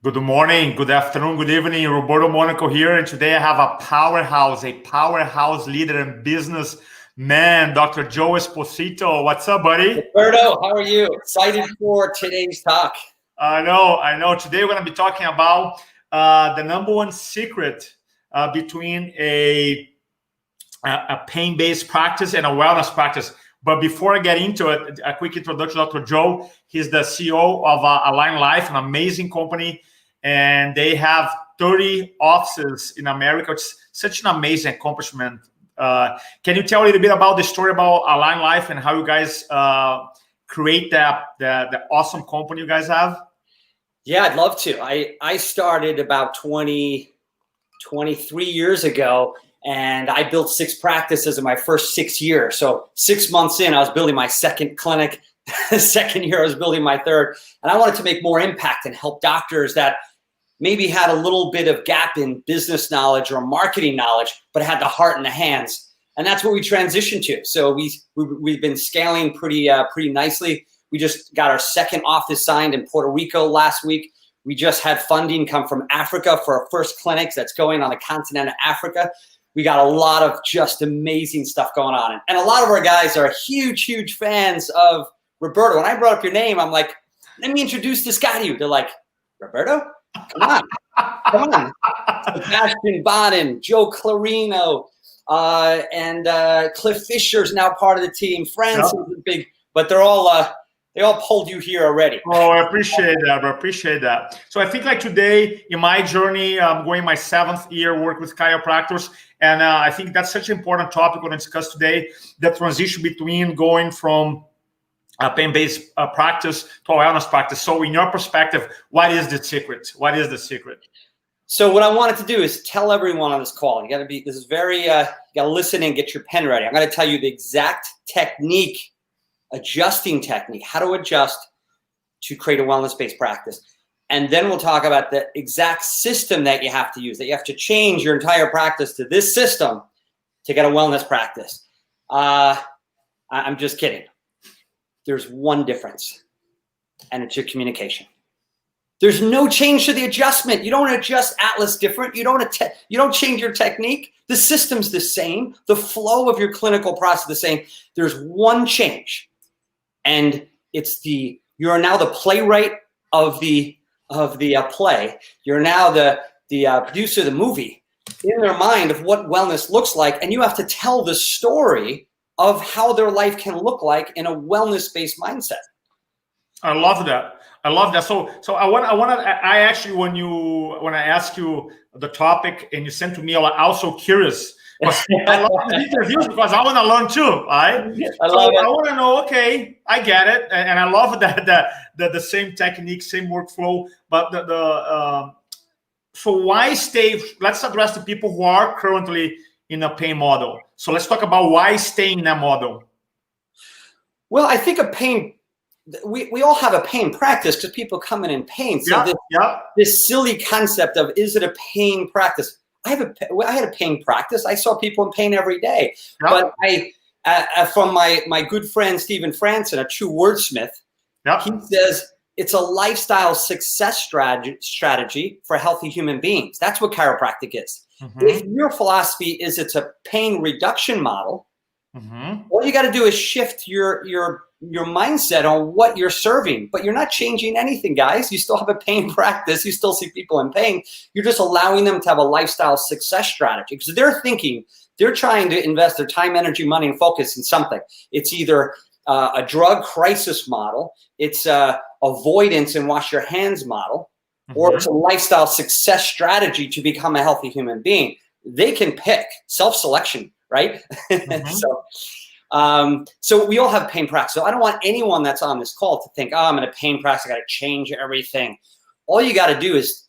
Good morning, good afternoon, good evening. Roberto Monaco here, and today I have a powerhouse leader and business man, Dr. Joe Esposito. What's up, buddy? Roberto, how are you? Excited for today's talk. I know. Today we're going to be talking about the number one secret between a pain-based practice and a wellness practice. But before I get into it, a quick introduction, Dr. Joe. He's the CEO of Align Life, an amazing company, and they have 30 offices in America. It's such an amazing accomplishment. Can you tell a little bit about the story about Align Life and how you guys create the awesome company you guys have? Yeah, I'd love to. I started about 23 years ago, and I built 6 practices in my first 6 years. So 6 months in, I was building my second clinic. The second year, I was building my third. And I wanted to make more impact and help doctors that maybe had a little bit of gap in business knowledge or marketing knowledge, but had the heart and the hands. And that's what we transitioned to. So we've been scaling pretty nicely. We just got our second office signed in Puerto Rico last week. We just had funding come from Africa for our first clinics that's going on the continent of Africa. We got a lot of just amazing stuff going on. And a lot of our guys are huge fans of Roberto. When I brought up your name, I'm like, let me introduce this guy to you. They're like, Roberto? Come on. Sebastian Bonin, Joe Clarino, and Cliff Fisher's now part of the team. France is big, but they all pulled you here already. Oh, I appreciate that. So I think like today in my journey, I'm going my 7th year work with chiropractors. And I think that's such an important topic we're going to discuss today, the transition between going from a pain-based practice to a wellness practice. So in your perspective, what is the secret? So what I wanted to do is tell everyone on this call, you gotta listen and get your pen ready. I'm gonna tell you the exact technique, adjusting technique, how to adjust to create a wellness-based practice. And then we'll talk about the exact system that you have to use, that you have to change your entire practice to this system to get a wellness practice. I'm just kidding. There's one difference, and it's your communication. There's no change to the adjustment. You don't adjust Atlas different. You don't change your technique. The system's the same. The flow of your clinical process is the same. There's one change, and it's you are now the playwright of the play. You're now the producer of the movie in their mind of what wellness looks like, and you have to tell the story of how their life can look like in a wellness-based mindset. I love that. So I actually, when I asked you the topic and you sent to me, I was also curious. I love these interviews because I want to learn too, right? I want to know. Okay, I get it, and I love that the same technique, same workflow. But so why stay? Let's address the people who are currently in a pain model. So let's talk about why stay in that model. Well, I think we all have a pain practice because people come in pain. So this silly concept of, is it a pain practice? I had a pain practice. I saw people in pain every day. But from my good friend, Stephen Franson, a true wordsmith, he says, it's a lifestyle success strategy for healthy human beings. That's what chiropractic is. Mm-hmm. If your philosophy is it's a pain reduction model, all you got to do is shift your mindset on what you're serving. But you're not changing anything, guys. You still have a pain practice. You still see people in pain. You're just allowing them to have a lifestyle success strategy because they're trying to invest their time, energy, money, and focus in something. It's either a drug crisis model, it's avoidance and wash your hands model, or it's a lifestyle success strategy to become a healthy human being. They can pick self-selection, right? So we all have pain practice. So I don't want anyone that's on this call to think, I'm in a pain practice, I got to change everything. All you got to do is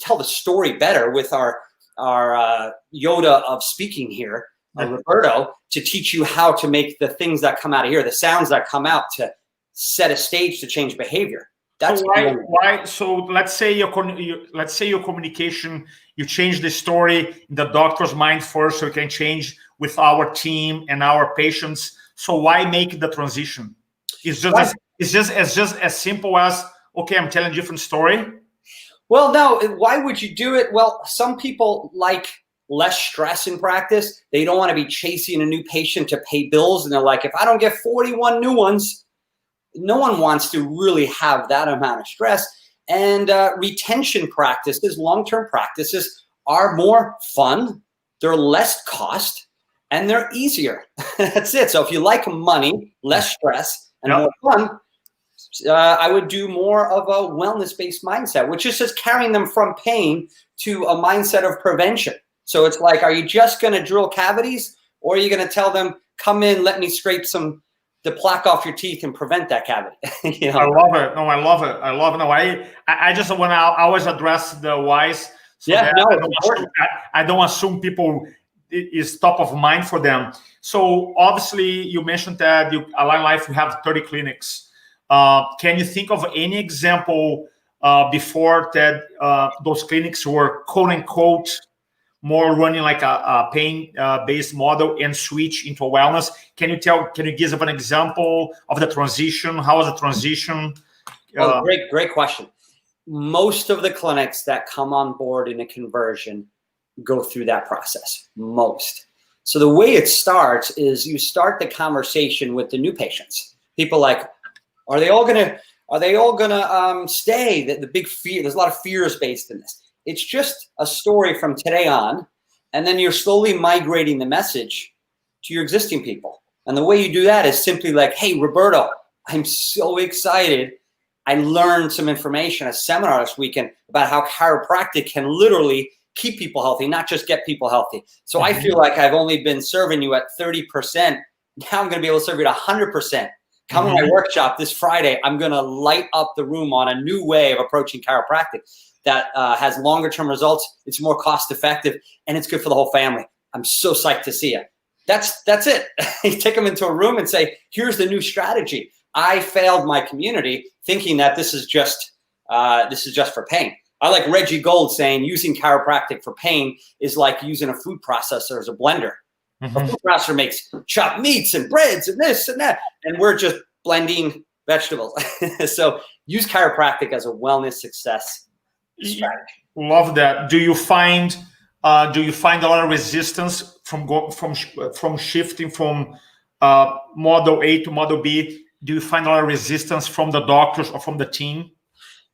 tell the story better with our Yoda of speaking here, Roberto, to teach you how to make the things that come out of here, the sounds that come out, to set a stage to change behavior. That's so why? So let's say your communication, you change the story in the doctor's mind first, so you can change with our team and our patients. So why make the transition? It's just as simple as okay, I'm telling a different story? Well, no. Why would you do it? Well, some people like less stress in practice. They don't want to be chasing a new patient to pay bills. And they're like, if I don't get 41 new ones, no one wants to really have that amount of stress. And retention practices, long-term practices, are more fun. They're less cost, and they're easier. That's it. So if you like money, less stress, and more fun, I would do more of a wellness-based mindset, which is just carrying them from pain to a mindset of prevention. So it's like, are you just going to drill cavities, or are you going to tell them, come in, let me scrape the plaque off your teeth and prevent that cavity? You know? I love it. No, I love it. I love it. No, I just want to always address the whys. So I don't assume people is top of mind for them. So obviously you mentioned that Align Life, you have 30 clinics. Can you think of any example before that those clinics were quote unquote more running like a pain-based model and switch into wellness? Can you give us an example of the transition? How was the transition? Great question. Most of the clinics that come on board in a conversion go through that process. Most. So the way it starts is you start the conversation with the new patients. People like, are they all gonna stay? The big fear. There's a lot of fears based in this. It's just a story from today on, and then you're slowly migrating the message to your existing people. And the way you do that is simply like, hey, Roberto, I'm so excited. I learned some information, a seminar this weekend about how chiropractic can literally keep people healthy, not just get people healthy. So I feel like I've only been serving you at 30%. Now I'm going to be able to serve you at 100%. Come to my workshop this Friday. I'm going to light up the room on a new way of approaching chiropractic that has longer term results. It's more cost effective, and it's good for the whole family. I'm so psyched to see you. That's it. You take them into a room and say, here's the new strategy. I failed my community thinking that this is just for pain. I like Reggie Gold saying using chiropractic for pain is like using a food processor as a blender. A food processor makes chopped meats and breads and this and that, and we're just blending vegetables. So use chiropractic as a wellness success strategy. Love that. Do you find a lot of resistance from shifting from model A to model B? Do you find a lot of resistance from the doctors or from the team?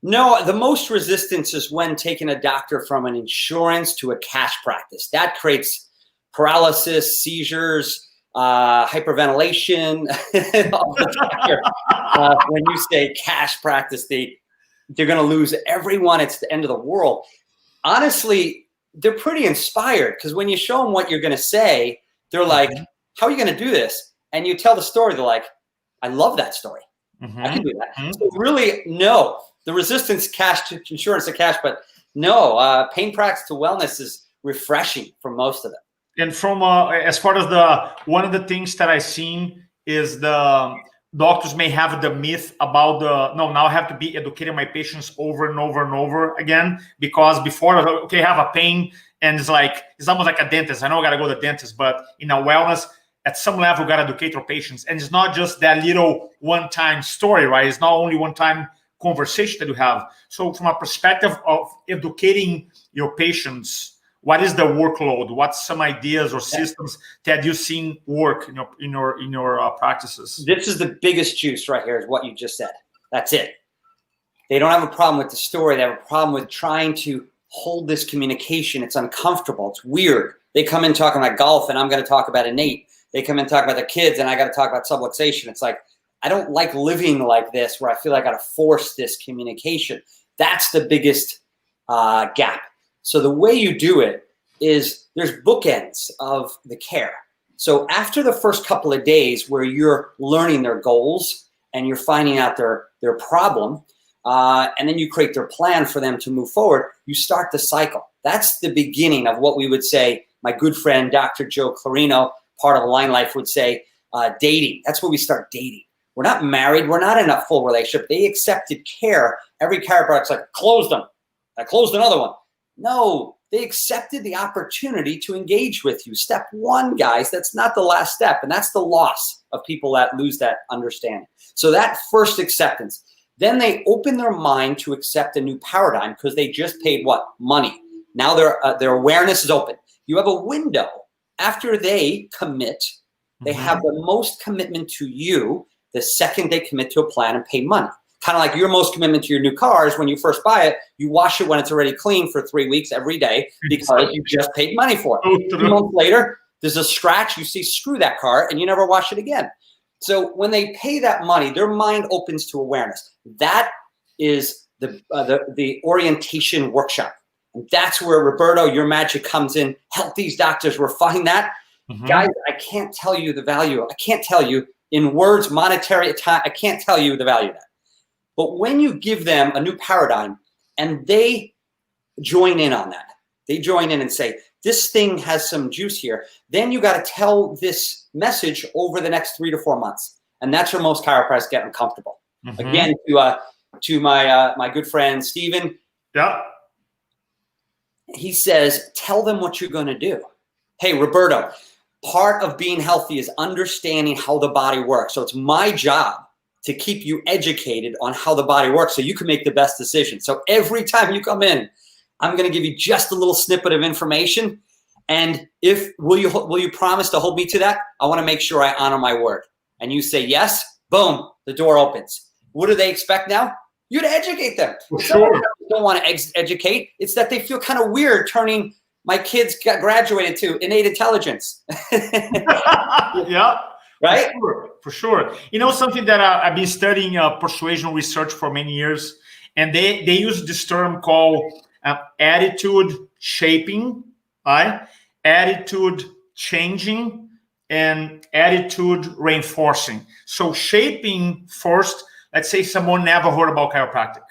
No, the most resistance is when taking a doctor from an insurance to a cash practice. That creates paralysis, seizures, hyperventilation. When you say cash practice, they're going to lose everyone. It's the end of the world. Honestly, they're pretty inspired because when you show them what you're going to say, they're like, how are you going to do this? And you tell the story. They're like, I love that story. I can do that. So really, no. The resistance cash to insurance to cash, but no, pain practice to wellness is refreshing for most of them. And from as far as one of the things that I've seen is the doctors may have the myth about now I have to be educating my patients over and over and over again, because before, okay, I have a pain and it's almost like a dentist. I know I got to go to the dentist, but in a wellness, at some level, we got to educate our patients. And it's not just that little one-time story, right? It's not only one-time conversation that you have. So from a perspective of educating your patients, what is the workload? What's some ideas or systems that you've seen work in your practices? This is the biggest juice right here, is what you just said. That's it. They don't have a problem with the story. They have a problem with trying to hold this communication. It's uncomfortable. It's weird. They come in talking about golf, and I'm going to talk about innate. They come in talking about their kids, and I got to talk about subluxation. It's like, I don't like living like this where I feel like I got to force this communication. That's the biggest gap. So the way you do it is there's bookends of the care. So after the first couple of days where you're learning their goals and you're finding out their problem, and then you create their plan for them to move forward, you start the cycle. That's the beginning of what we would say, my good friend, Dr. Joe Clarino, part of Align Life, would say dating. That's where we start dating. We're not married. We're not in a full relationship. They accepted care. Every chiropractor's like, closed them. I closed another one. No, they accepted the opportunity to engage with you. Step one, guys, that's not the last step. And that's the loss of people that lose that understanding. So that first acceptance, Then they open their mind to accept a new paradigm because they just paid what? Money. Now their awareness is open. You have a window. After they commit, they have the most commitment to you the second they commit to a plan and pay money. Kind of like your most commitment to your new car is when you first buy it, you wash it when it's already clean for 3 weeks every day because you just paid money for it. 2 months later, there's a scratch, you see, screw that car, and you never wash it again. So when they pay that money, their mind opens to awareness. That is the orientation workshop. And that's where, Roberto, your magic comes in. Help these doctors refine that. Guys, I can't tell you the value. I can't tell you in words, monetary time. I can't tell you the value of that. But when you give them a new paradigm and they join in on that, they join in and say, this thing has some juice here, then you got to tell this message over the next 3 to 4 months. And that's where most chiropractors get uncomfortable. Again, to my good friend, Steven. Yeah. He says, tell them what you're going to do. Hey, Roberto, part of being healthy is understanding how the body works. So it's my job to keep you educated on how the body works so you can make the best decision. So every time you come in, I'm going to give you just a little snippet of information. And will you promise to hold me to that? I want to make sure I honor my word. And you say yes, boom, the door opens. What do they expect now? You to educate them. Sure. They don't want to educate. It's that they feel kind of weird turning my kids got graduated to innate intelligence. Yeah. Right? For sure. You know, something that I've been studying persuasion research for many years, and they use this term called attitude shaping, right? Attitude changing, and attitude reinforcing. So shaping first, let's say someone never heard about chiropractic.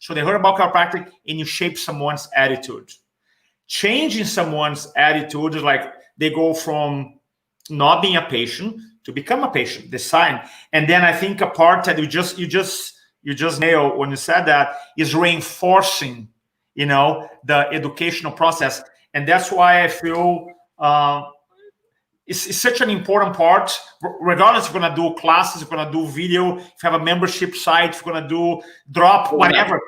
So they heard about chiropractic and you shape someone's attitude. Changing someone's attitude is like they go from not being a patient to become a patient, the sign. And then I think a part that you just nailed when you said that is reinforcing, the educational process. And that's why I feel it's such an important part, regardless if you're going to do classes, if you're going to do video, if you have a membership site, if you're going to do drop, whatever.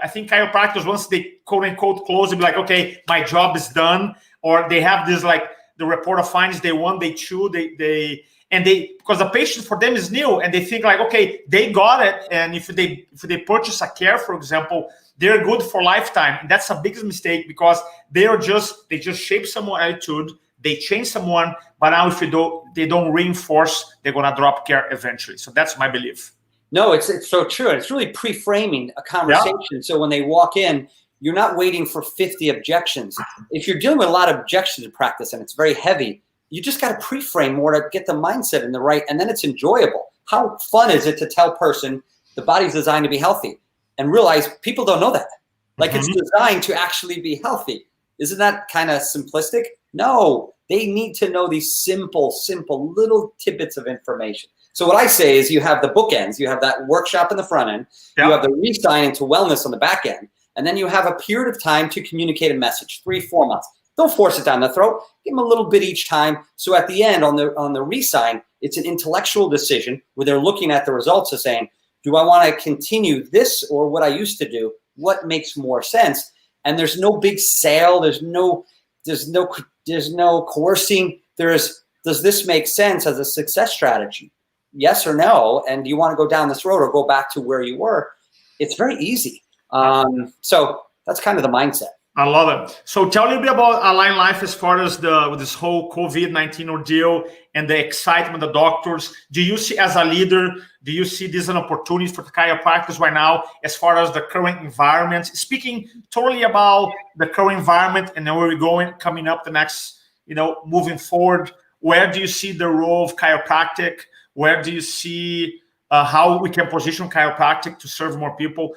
I think chiropractors, once they quote unquote close, they'll be like, okay, my job is done. Or they have this like the report of findings, they won, they chew, because the patient for them is new and they think like, okay, they got it. And if they purchase a care, for example, they're good for lifetime. And that's a biggest mistake because they just shape someone's attitude. They change someone, but now if they don't reinforce, they're gonna drop care eventually. So that's my belief. No, it's so true. It's really pre-framing a conversation. Yeah. So when they walk in, you're not waiting for 50 objections. If you're dealing with a lot of objections in practice and it's very heavy, you just got to pre-frame more to get the mindset in the right, and then it's enjoyable. How fun is it to tell a person the body's designed to be healthy and realize people don't know that? Like it's designed to actually be healthy. Isn't that kind of simplistic? No, they need to know these simple little tidbits of information. So what I say is you have the bookends. You have that workshop in the front end. Yep. You have the re-sign into wellness on the back end. And then you have a period of time to communicate a message, 3-4 months. Don't force it down the throat. Give them a little bit each time. So at the end, on the re-sign, it's an intellectual decision where they're looking at the results of saying, do I want to continue this or what I used to do? What makes more sense? And there's no big sale. There's no coercing. Does this make sense as a success strategy? Yes or no? And do you want to go down this road or go back to where you were? It's very easy. So that's kind of the mindset. I love it. So tell me a bit about Align Life as far as this whole COVID-19 ordeal and the excitement of the doctors. Do you see, as a leader, do you see this an opportunity for the chiropractors right now as far as the current environment? Speaking totally about the current environment and then where we're going, coming up the next, moving forward, where do you see the role of chiropractic? Where do you see how we can position chiropractic to serve more people?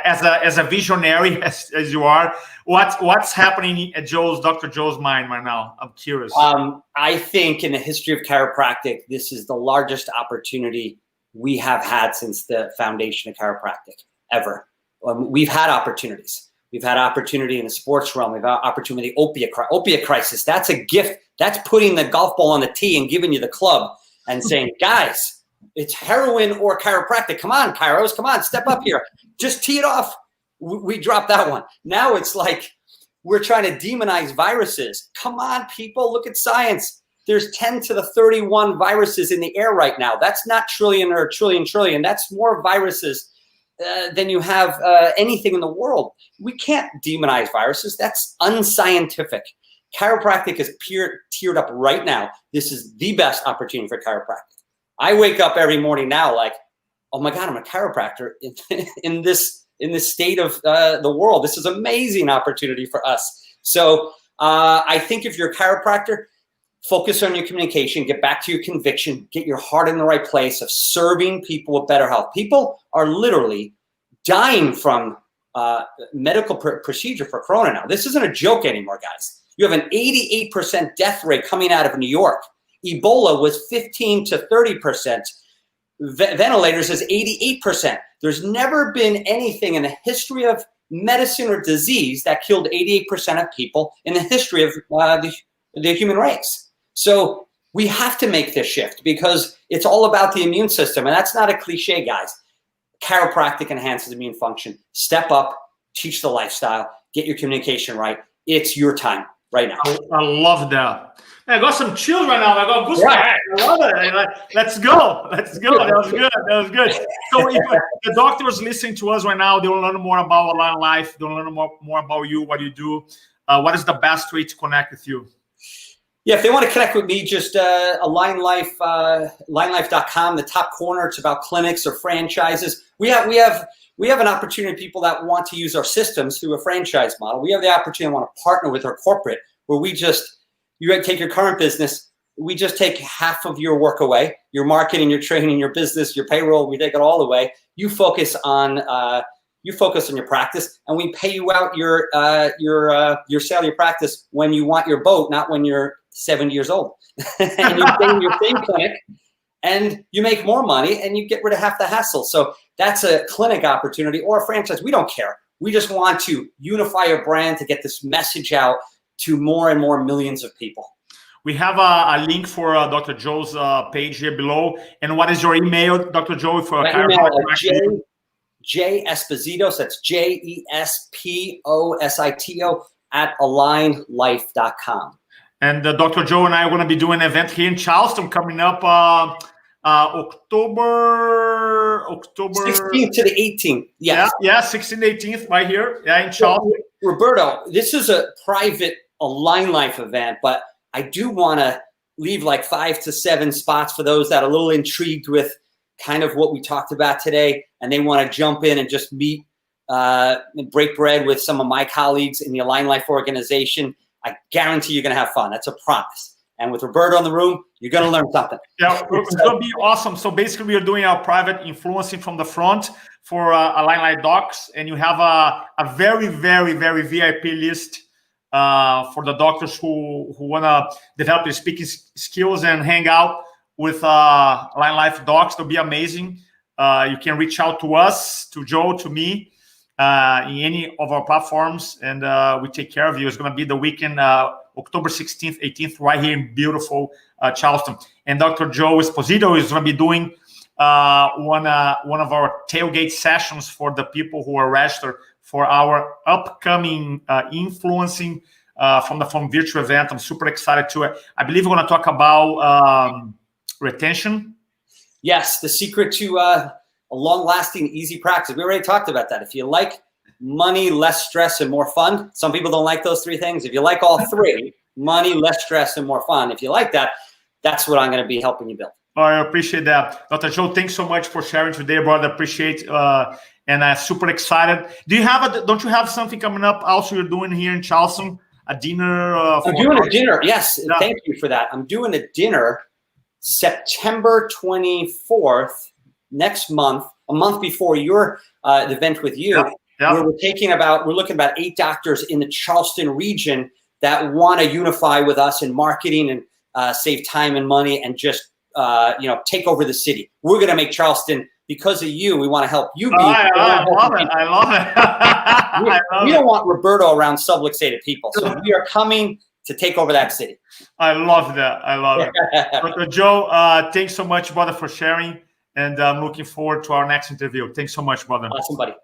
As a visionary as you are, what's happening at Dr. Joe's mind right now? I'm curious. I think in the history of chiropractic, this is the largest opportunity we have had since the foundation of chiropractic ever. We've had opportunities. We've had opportunity in the sports realm. We've had opportunity opiate crisis. That's a gift. That's putting the golf ball on the tee and giving you the club and saying, guys, it's heroin or chiropractic. Come on, chiros, come on, step up here. Just tee it off. We dropped that one. Now it's like we're trying to demonize viruses. Come on, people, look at science. There's 10 to the 31 viruses in the air right now. That's not trillion or trillion. That's more viruses than you have anything in the world. We can't demonize viruses. That's unscientific. Chiropractic is tiered up right now. This is the best opportunity for chiropractic. I wake up every morning now like, oh my God, I'm a chiropractor in this state of the world. This is an amazing opportunity for us. So I think if you're a chiropractor, focus on your communication, get back to your conviction, get your heart in the right place of serving people with better health. People are literally dying from medical procedure for Corona now. This isn't a joke anymore, guys. You have an 88% death rate coming out of New York. Ebola was 15 to 30%. Ventilators is 88%. There's never been anything in the history of medicine or disease that killed 88% of people in the history of the human race. So we have to make this shift because it's all about the immune system. And that's not a cliche, guys. Chiropractic enhances immune function. Step up, teach the lifestyle, get your communication right. It's your time right now. I love that. I got some chills right now. I got goosebumps. Right. I love it. Let's go. Let's go. That was good. That was good. So if the doctors listening to us right now, they will learn more about Align Life. They will learn more about you, what you do. What is the best way to connect with you? Yeah, if they want to connect with me, just Align Life, alignlife.com. The top corner, it's about clinics or franchises. We have an opportunity, people that want to use our systems through a franchise model. We have the opportunity to want to partner with our corporate where you take your current business, we just take half of your work away, your marketing, your training, your business, your payroll, we take it all away. You focus on your practice, and we pay you out your sale of your practice when you want your boat, not when you're 70 years old. And you stay in your same clinic, and you make more money, and you get rid of half the hassle. So that's a clinic opportunity or a franchise. We don't care. We just want to unify your brand to get this message out to more and more millions of people. We have a link for Dr. Joe's page here below. And what is your email, Dr. Joe? For my email, J Esposito, so that's JESPOSITO @alignlife.com. And Dr. Joe and I are going to be doing an event here in Charleston coming up October 16th to the 18th. Yes. Yeah, 16th, 18th, right here. Yeah, in Charleston. Roberto, this is a private Align Life event, but I do want to leave like 5 to 7 spots for those that are a little intrigued with kind of what we talked about today, and they want to jump in and just meet and break bread with some of my colleagues in the Align Life organization. I guarantee you're going to have fun. That's a promise. And with Roberto in the room, you're going to learn something. Yeah, it's going to be awesome. So basically, we are doing our private influencing from the front for Align Life docs, and you have a very, very, very VIP list for the doctors who want to develop their speaking skills and hang out with Align Life docs. It'll be amazing. You can reach out to us, to Joe, to me, in any of our platforms, and we take care of you. It's going to be the weekend, October 16th, 18th, right here in beautiful Charleston. And Dr. Joe Esposito is going to be doing one of our tailgate sessions for the people who are registered for our upcoming influencing from virtual event. I'm super excited to it. I believe we're going to talk about retention. Yes, the secret to a long-lasting, easy practice. We already talked about that. If you like money, less stress, and more fun, some people don't like those 3 things. If you like all 3, money, less stress, and more fun, if you like that, that's what I'm going to be helping you build. I appreciate that. Dr. Joe, thanks so much for sharing today, brother. Appreciate and I'm super excited. Don't you have something coming up also you're doing here in Charleston? A dinner? I'm doing a dinner, yes. Yeah. Thank you for that. I'm doing a dinner September 24th, next month, a month before your event with you. Yeah. Where we're looking about 8 doctors in the Charleston region that want to unify with us in marketing and save time and money and just take over the city. We're going to make Charleston, because of you, we want to help you. I love it. We don't want Roberto around subluxated people. So we are coming to take over that city. I love that. I love it. Dr. Joe, thanks so much, brother, for sharing. And I'm looking forward to our next interview. Thanks so much, brother. Awesome, buddy.